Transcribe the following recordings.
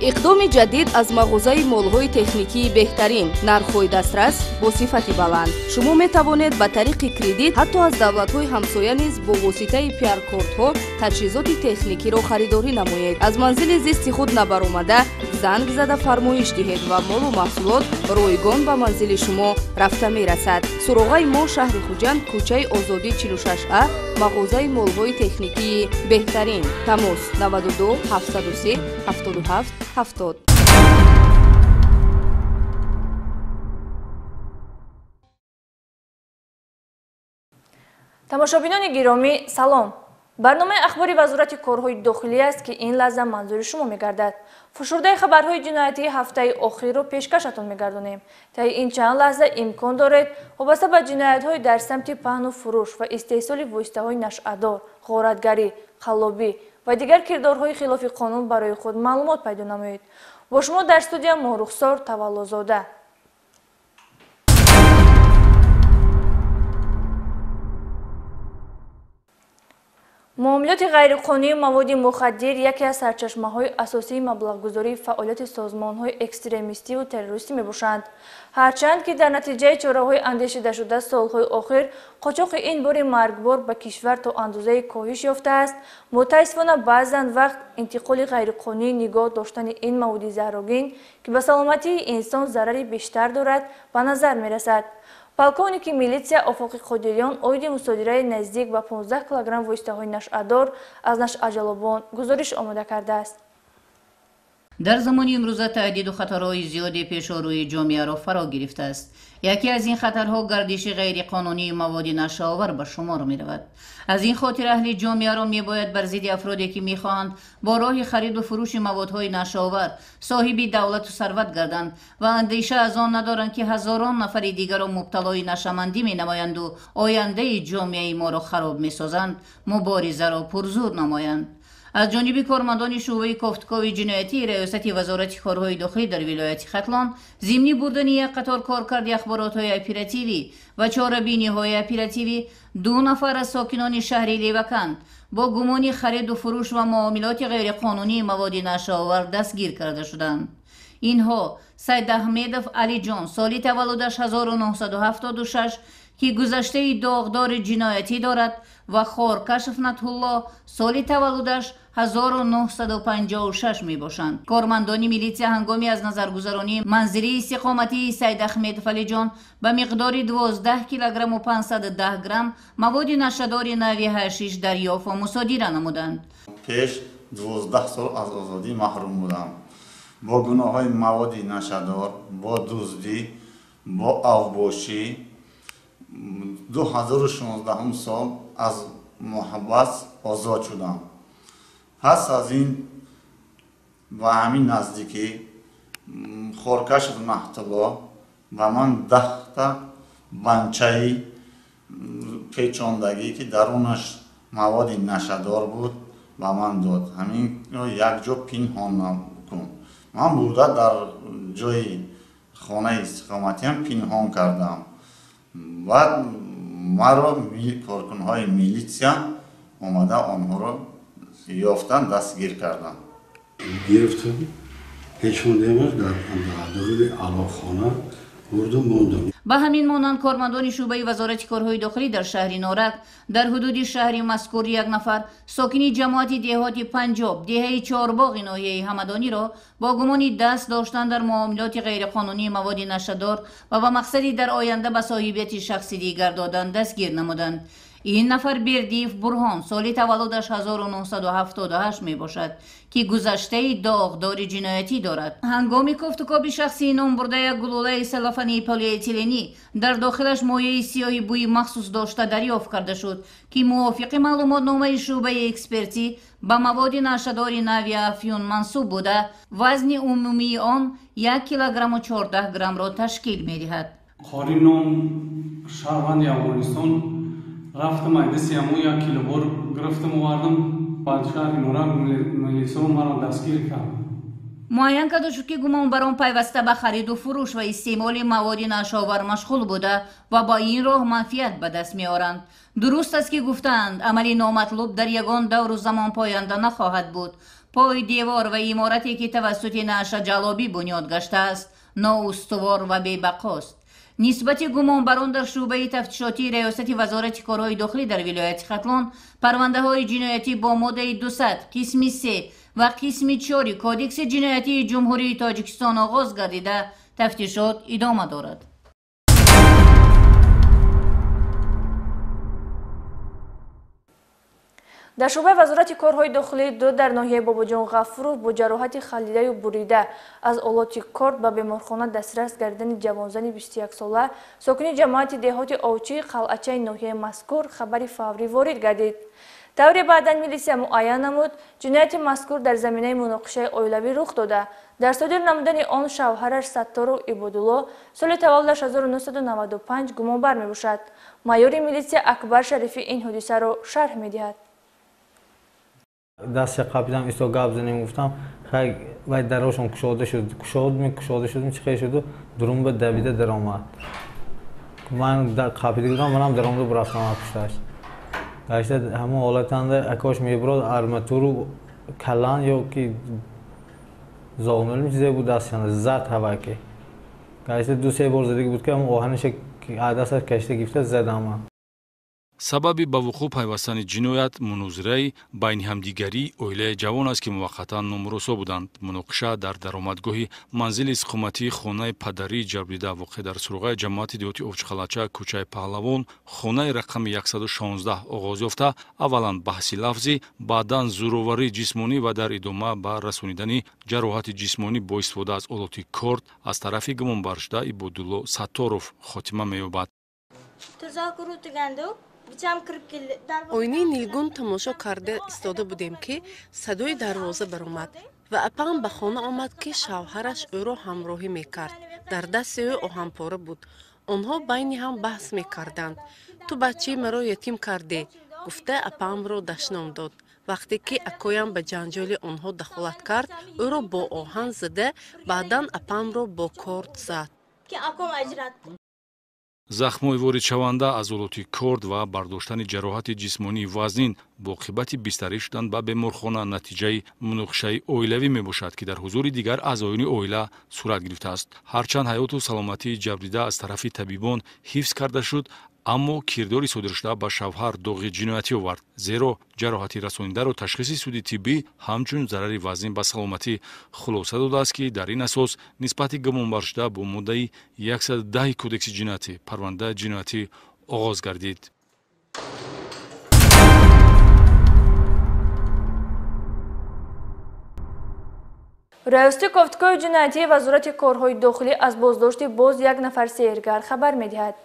иқдоми ҷадид аз мағозаи молҳои техникии беҳтарин, нархҳои дастрас бо сифати баланд. Шумо метавонед ба тариқи кредит ҳатто аз давлатҳои ҳамсоя низ бо воситаи пиаркортҳо таҷҳизоти техникиро харидорӣ намоед. Аз манзили зисти худ набаромада, занг зада фармоиш диҳед ва молу маҳсулот ройгон ба манзили шумо рафта мерасад. суроғаи мо шаҳри Хуҷанд, кӯчаи Озодӣ 46А, мағозаи молҳои техникии беҳтарин. Тамос 92 703 77 70. тамошобинони гиромӣ салом. барномаи ахбори вазорати корҳои дохилӣ аст ки ин лаҳза манзури шумо мегардад. фушурдаи хабарҳои ҷиноятии ҳафтаи охирро пешкашатон мегардонем. таи ин чанд лаҳза имкон доред вобаста ба ҷиноятҳои дар самти паҳну фурӯш ва истеҳсоли воситаҳои нашъадор, ғоратгарӣ, қаллобӣ ва дигар кирдорҳои хилофи қонун барои худ маълумот пайдо намоед. бо шумо дар студия Морухсор Таваллузода. муомилоти ғайриқонунии маводи мухаддир яке аз сарчашмаҳои асосии маблағгузории фаъолияти созмонҳои экстремистиву террористӣ мебошанд. ҳарчанд ки дар натиҷаи чораҳои андешидашуда солҳои охир қочоқи ин бори маргбор ба кишвар то андозае коҳиш ёфтааст, мутаассифона баъзан вақт интиқоли ғайриқонунӣ нигоҳ доштани ин маводи заҳрогин ки ба саломатии инсон зарари бештар дорад ба назар мерасад. полковники милитсия Офоқи Қодириён оиди мусодираи наздик ба 15 килограмм воситаҳои нашъадор аз Нашъаҷалобон гузориш омода кардааст. дар замони имрӯза таҳдиду хатарҳои зиёде пешоруи ҷомеаро фаро гирифтааст. яке аз ин хатарҳо гардиши ғайриқонунии маводи нашъовар ба шумор меравад. аз ин хотир аҳли ҷомеаро мебояд бар зидди афроде ки мехоҳанд бо роҳи хариду фурӯши маводҳои нашъовар соҳиби давлату сарват гарданд ва андеша аз он надоранд ки ҳазорон нафари дигарро мубталои нашамандӣ менамоянду ояндаи ҷомеаи моро хароб месозанд, муборизаро пурзур намоянд. аз ҷониби кормандони шӯъбаи кофткови ҷиноятии раёсати вазорати корҳои дохилӣ дар вилояти Хатлон зимни бурдани як қатор коркарди ахборотҳои оперативӣ ва чорабиниҳои оперативӣ 2 нафар аз сокинони шаҳри Леваканд бо гумони хариду фурӯш ва муомилоти ғайриқонунии маводи нашъовар дастгир карда шуданд. инҳо Сайдаҳмедов Алиҷон соли таваллудаш 1976 ки гузаштаи доғдори ҷиноятӣ дорад ва Хоркашев Натҳулло соли таваллудаш 1956 мебошанд. кормандони милитсия ҳангоми аз назаргузаронии манзилии истиқоматии Сайдаҳмедов Алиҷон ба миқдори 12 килограмму 510 грамм маводи нашъадори нави ҳашиш дарёфт ва мусодира намуданд. пеш 12 сол аз озодӣ маҳрум будам. бо гуноҳҳои маводи нашъадор, бо дуздӣ, бо авбошӣ 2016 сол аз муҳаббас озод шудам. пас аз ин ва ҳамин наздикӣ Хоркашев Наҳтулло ба ман 10 банчаи печондагӣ ки дарунаш маводи нашъадор буд ба ман дод. ҳамин якҷо пинҳон кун. ман бурда дар ҷои хонаи истиқоматиам пинҳон кардам. баъд маро коркунҳои милитсия омада онҳоро ёфтан дастгир кардам. гирифтам пешондемаш дар андоруни алоқхона бурдум мондам. ба ҳамин монанд кормандони шӯъбаи вазорати корҳои дохилӣ дар шаҳри Норак дар ҳудуди шаҳри мазкур як нафар сокини ҷамоати деҳоти Панҷоб деҳаи Чорбоғи ноҳияи Ҳамадониро бо гумони даст доштан дар муомилоти ғайриқонунии маводи нашъадор ва ба мақсади дар оянда ба соҳибияти шахси дигар додан дастгир намуданд. ин нафар Бердиев Бурҳон соли таваллудаш 1978 мебошад ки гузаштаи доғдори ҷиноятӣ дорад. ҳангоми кофтукоби шахсии ном бурда як гулӯлаи салофани полиэтиленӣ дар дохилаш моеъи сиёҳи бӯи махсус дошта дарёфт карда шуд ки мувофиқи маълумотномаи шӯъбаи экспертӣ ба маводи нашъадори нави афюн мансуб буда вазни умумии он 1 килограмму 14 граммро ташкил медиҳад. қорином шаҳрванди Афғонистон рафтам айдисияму 1 килобор гирифтам овардам ба шаҳри Норак милисо маро дастгир кард. муайян карда шуд ки гумонбарон пайваста ба хариду фурӯш ва истеъмоли маводи нашъовар машғул буда ва ба ин роҳ манфиат ба даст меоранд. дуруст аст ки гуфтаанд амали номатлуб дар ягон давру замон поянда нахоҳад буд. پای دیوار و عمارتی که توسط نعش جلابی بنیاد گشته است نااستوار و بی‌بقاست. نسبت گمانبران در شعبه تفتیشاتی ریاست وزارت کارهای داخلی در ولایت ختلان پرونده های جنایتی با ماده 200 قسم 3 و قسم 4 کودکس جنایتی جمهوری تاجیکستان آغاز گردیده تفتیشات ادامه دارد. در شعبه وزارت کارهای داخلی دو در ناحیه باباجان غفورов با جراحت خلیده و بریده از آلات کارد به بیمارخانه دسترس گردیدن جوانزن 21 ساله ساکن جماعت دهات آوچی قلعچه ناحیه مذکور خبر فوری وارد گردید. طوری بعدا میلیسیا معین نمود جنایت مذکور در زمینه مناقشه اویلوی رخ داده. در صدر نمودن آن شوهرش ستارو عبادالله سال تولدش 1995 گمانبر میباشد. مایور میلیسیا اکبر شریفی این حادثه را شرح میدهد. دست قبیدم ایستا گپ زدیم گفتم خیلی باید دراشون کشاده شد کشاده شدیم چه شد و درون به دویده در آمد من در قبیده گفتم منم در آمده برفتم پشتش گشته همون حالتنده اکاش میبراد ارمتور کلان یا که زاغنالی چیزی بود دستشانده زد هواکه گشته دو سه بار زدگی بود که همون آهنش که عدست کشته گفته زدم. سببی ба вуқӯъ пайвастани ҷиноят мунозираи байни ҳамдигарии оилаи ҷавон аст ки муваққатан номросо буданд. муноқиша дар даромадгоҳи манзили иstiqomatии хонаи падарии ҷабрида воқеъ дар суруғаи ҷамоати деҳоти овчиқалача кӯчаи паҳлавон хонаи рақами 116 оғоз ёфта аввалан баҳси лафзӣ баъдан зӯроварии ҷисмонӣ ва дар идома ба расонидани ҷароҳати ҷисмонӣ бо истифода аз олоти корд аз тарафи гумонбаршуда Ибодулло Сатторов хотима меёбад. ойнаи нилгун тамошо карда истода будем ки садои дарвоза баромад ва апам ба хона омад ки шавҳараш ӯро ҳамроҳӣ мекард. дар дасти ӯ оҳанпора буд. онҳо байни ҳам баҳс мекарданд. ту бачаи маро ятим кардӣ гуфта апамро дашном дод. вақте ки акоям ба ҷанҷоли онҳо дахолат кард ӯро бо оҳан зада баъдан апамро бо корд зад. захмҳои воридшаванда аз олоти корд ва бардоштани ҷароҳати ҷисмонии вазнин бо оқибати бистарӣ шудан ба беморхона натиҷаи муноқишаи оилавӣ мебошад ки дар ҳузури дигар аъзоёни оила сурат гирифтааст. ҳарчанд ҳаёту саломатии ҷабрида аз тарафи табибон ҳифз карда шуд, аммо кирдори содиршуда ба шавҳар доғи ҷиноятӣ овард, зеро ҷароҳати расониндаро ташхиси суди тиббӣ ҳамчун зарари вазнин ба саломатӣ хулоса додааст ки дар ин асос нисбати гумонбаршуда бо моддаи 110 кодекси ҷиноятӣ парвандаи ҷиноятӣ оғоз гардид. раёсати кофткои ҷиноятии вазорати корҳои дохилӣ аз боздошти боз як нафар сеҳргар хабар медиҳад.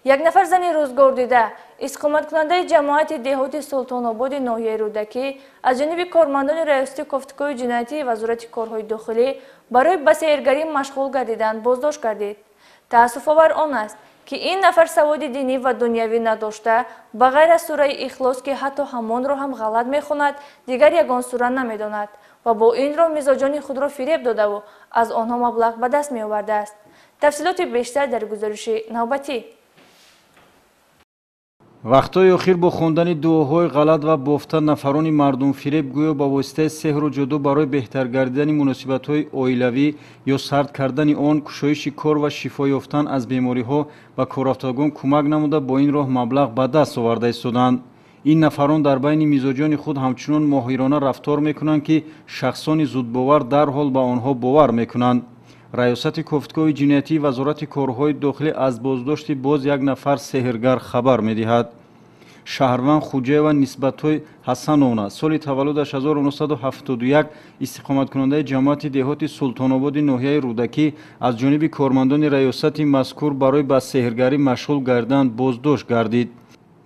як нафар зани рӯзгордида истиқоматкунандаи ҷамоати деҳоти султонободи ноҳияи рӯдакӣ аз ҷониби кормандони раёсати кофткои ҷиноятии вазорати корҳои дохилӣ барои ба сеҳргарӣ машғул гардидан боздошт гардид. таассуфовар он аст ки ин нафар саводи динӣ ва дунявӣ надошта ба ғайр аз сураи ихлос ки ҳатто ҳамонро ҳам ғалат мехонад дигар ягон сура намедонад ва бо ин роҳ мизоҷони худро фиреб додаву аз онҳо маблағ ба даст меовардааст. тафсилоти бештар дар гузариши навбатӣ. вақтҳои охир бо хондани дуоҳои ғалат ва бофта нафарони мардумфиреб гӯё ба воситаи сеҳру ҷоду барои беҳтар гардидани муносибатҳои оилавӣ ё сард кардани он, кушоиши кор ва шифо ёфтан аз бемориҳо ба коррафтагон кӯмак намуда бо ин роҳ маблағ ба даст оварда истоданд. ин нафарон дар байни мизоҷони худ ҳамчунон моҳирона рафтор мекунанд ки шахсони зудбовар дарҳол ба онҳо бовар мекунанд. раёсати кофткои ҷиноятии вазорати корҳои дохилӣ аз боздошти боз як нафар сеҳргар хабар медиҳад. шаҳрванд хуҷаева нисбатҳои ҳасанона соли таваллудаш 1971 истиқоматкунандаи ҷамоати деҳоти султонободи ноҳияи рӯдакӣ аз ҷониби кормандони раёсати мазкур барои ба сеҳргарӣ машғул гардидан боздошт гардид.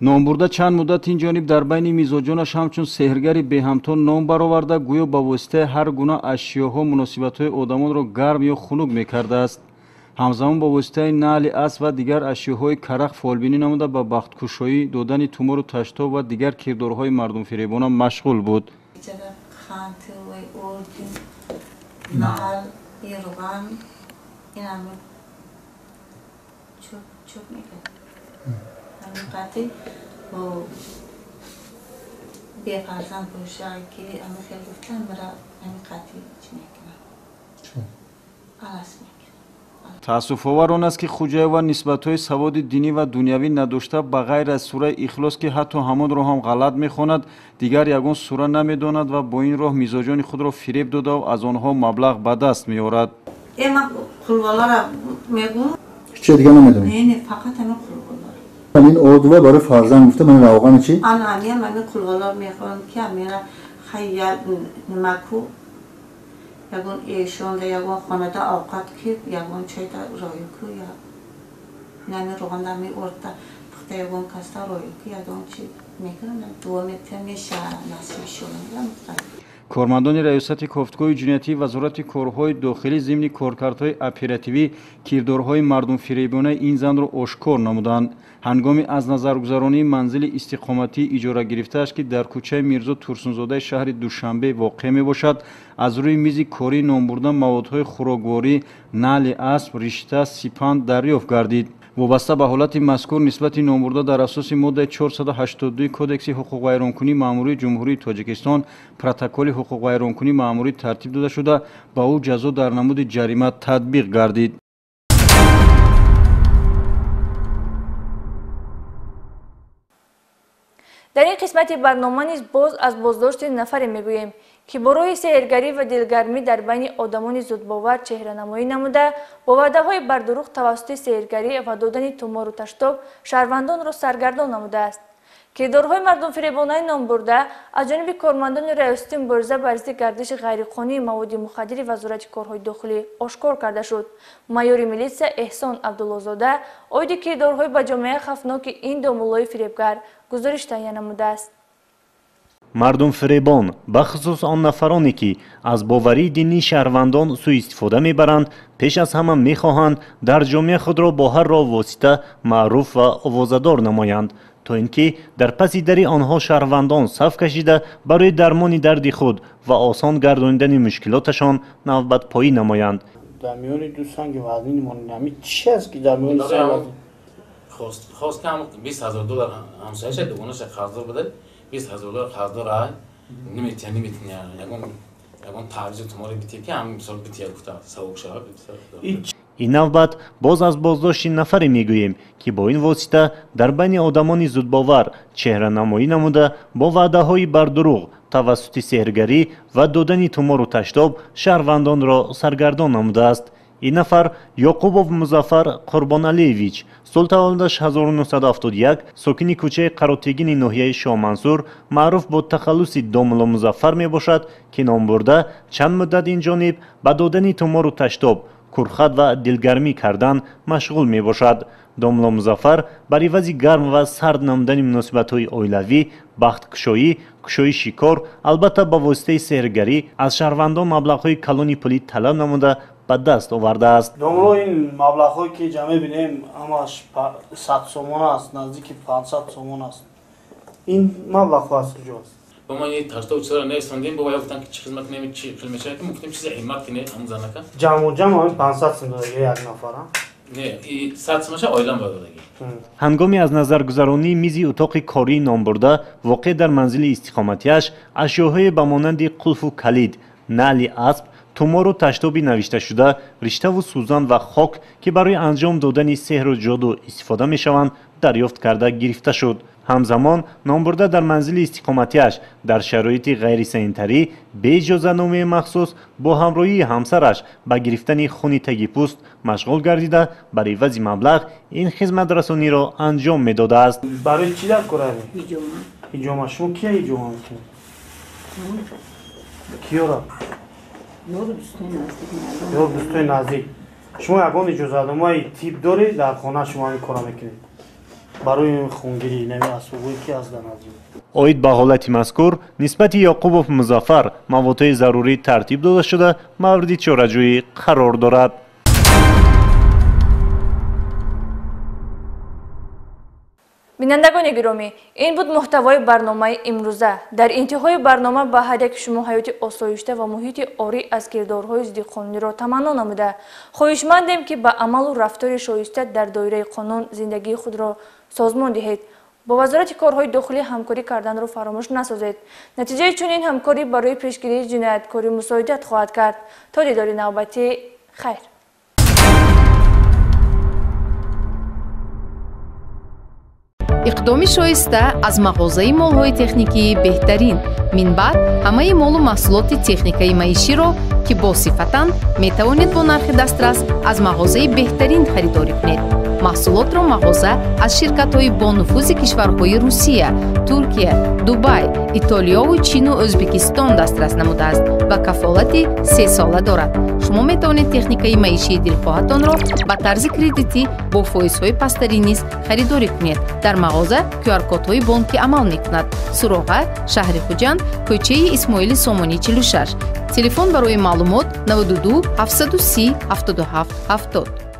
номбурда чанд муддат ин ҷониб дар байни мизоҷонаш ҳамчун сеҳргари беҳамто ном бароварда гӯё ба воситаи ҳар гуна ашёҳо муносибатҳои одамонро гарм ё хунук мекардааст. ҳамзамон ба воситаи наъли асп ва дигар ашёҳои карах фолбинӣ намуда ба бахткушоӣ додани тумору таштоб ва дигар кирдорҳои мардумфиребона машғул буд. بفرزند باشه که همه خیلی گفتن مرا همین قطعی چی میکنم таассуфовар он аст ки хуҷаева нисбатҳои саводи динӣ ва дунявӣ надошта ба ғайр аз сураи ихлос ки ҳатто ҳамонро ҳам ғалат мехонад дигар ягон сура намедонад ва бо ин роҳ мизоҷони худро фиреб додау аз онҳо маблағ ба даст меорад. چه دیگه نمیدونی؟ نه فقط همین قلقل‌ها. این اردوها برای فرزند گفته من واقعا چی؟ آن همین قلقل‌ها میخوام که میرا خیلی نمکو یگون ایشون و یگون خانده اوقات که یگون چای تا رایکو یا نمی روغن نمی ارد پخته یگون کاستا رایکو یگون چی میکنم دو میتر میشه نصیب شدن کارمندان ریاست کوفتگوی جنایتی وزارت کارهای داخلی ضمن کارکردهای اپراتیوی کردارهای مردم فریبانه این زن را آشکار نمودند. هنگامی از نظرگذرانی منزل استقامتی اجاره گرفته است که در کوچه میرزا تورسونزاده شهر دوشنبه واقع می باشد از روی میز کاری نام برده موادهای خوراکواری نعل اسب رشته سپند دریافت گردید. وابسته به حالت مذکور نسبت نامبرده در اساس ماده 482 کودکس حقوق ویرانکنی مأموری جمهوری تاجیکستان پروتکل حقوق ویرانکنی مأموری ترتیب داده شده به او جزا در نمود جریمه تطبیق گردید. در این قسمت برنامه نیز باز از بازداشت نفری میگوییم که برای سحرگری و دلگرمی در بین آدمان زودباور چهره‌نمایی نموده با وعده‌های بردروغ توسط سحرگری و دادن تومار و تشتاب شهروندان را سرگردان نموده است. کردارهای مردم فریبانه نام برده از جانب کارمندان ریاست مبارزه بر ضد گردش غیرقانونی مواد مخدر وزارت کارهای داخلی آشکار کرده شد. مایور میلیسیا احسان عبدالله‌زاده عاید کردارهای به جامعه خفناک این دو ملای فریبگر گزارش تهیه نموده است. مردم فریبان بخصوص آن نفرانی که از باوری دینی شهروندان سوء استفاده میبرند پیش از همه میخواهند در جامعه خود را با هر راه واسطه معروف و آوازه‌دار نمایند تا اینکه در پس دری آنها شهروندان صف کشیده برای درمان درد خود و آسان گردانیدن مشکلاتشان نوبت پایی نمایند. در میان دوستان که وزنی مونمی چی است که در میان دوستان خواست که هم $20,000 همسایش دوگانش خرزدار بده $20,000 خرزدار رای نمیتونی یگون تعویض توماری بیتی که هم مثال بیتی گفته سوق شده این نوبت باز از بازداشت نفری میگوییم که با این واسطه در بین آدمان زودباور چهره نمایی نموده با وعده های بردروغ توسط سحرگری و دادن تومار و تشتاب شهروندان را سرگردان نموده است. این نفر یعقوبوف مظفر قربان علیویچ سال تولدش 1971 ساکن کوچه قراتگین ناحیه شاه منصور معروف با تخلص داملا مظفر می باشد که نام برده چند مدت این جانب به دادن تومار و تشتاب کرخد و دلگرمی کردن مشغول می باشد. داملا مظفر بر عوض گرم و سرد نمودن مناسبت‌های عائلوی، بخت‌کشایی، کشایی شکار البته با واسطه سحرگری از شهروندان مبلغ‌های کلانی پولی طلب نموده به دست آورده است. داملا این مبلغ‌هایی که جمع بینیم همش 100 سومون است، نزدیک 500 سومون است. این مبلغ است کجاست؟ با ما این تشتاب چرا نمی‌سوندیم با گفتن که چه خدمت نمی چی خدمت که ممکن چیز قیمت کنه هم زنکا جمع 500 سوم یک نفر نه این 100 سومش آیلان بردگی. هنگامی از نظر گذرانی میز اتاق کاری نام برده واقع در منزل استقامتیش اشیاءهای به مانند قلف و کلید، نعل اسب، تومار و تشتابی نوشته شده، رشته و سوزن و خاک که برای انجام دادن سحر و جادو استفاده می شوند دریافت کرده گرفته شد. همزمان نامبرده در منزل استقامتیش در شرایط غیر سنیتری به اجازه‌نامه مخصوص با همراهی همسرش به گرفتن خون تگی پوست مشغول گردیده بر عوض مبلغ این خدمت رسانی را انجام میداده است. برای چی در کاره؟ ایجامه شما کیه ایجامه میکنید؟ کیا را؟ یار دوستای نزدیک. شما یگان اجازه‌نامه تیپ داری در خانه شما این کارا میکنید. برای خونگیری نمی اسبابی که از دنازی عاید به حالت مذکور نسبت یعقوبوف مظفر مواد ضروری ترتیب داده شده مورد چاره‌جویی قرار دارد. بینندگان گرامی، این بود محتوای برنامه امروزه. در انتهای برنامه به هدف که شما حیات آسایشته و محیط آری از کردارهای ضد قانونی را تمنا نموده خواهشمندیم که به عمل و رفتار شایسته در دایره قانون زندگی خود را سازمان دهید. با وزارت کارهای داخلی همکاری کردن را فراموش نسازید. نتیجه چنین همکاری برای پیشگیری جنایتکاری مساعدت خواهد کرد. تا دیدار نوبتی، خیر. иқдоми шоиста аз мағозаи молҳои техникии беҳтарин минбаъд ҳамаи молу маҳсулоти техникаи маиширо ки босифатанд метавонед бо нархи дастрас аз мағозаи беҳтарин харидорӣ кунед. маҳсулотро мағоза аз ширкатҳои бонуфузи кишварҳои Русия, Туркия, Дубай, Итолиёву Чину Ӯзбекистон дастрас намудааст ва кафолати 3 сола дорад. шумо метавонед техникаи маишии дилхоҳатонро ба тарзи кредитӣ бо фоизҳои пастарӣ низ харидорӣ кунед. дар мағоза QR-кодҳои бонкӣ амал мекунад. Суроға, шаҳри Хуҷанд, кӯчаи Исмоили Сомонӣ 46. Телефон барои маълумот 92 730 77 70.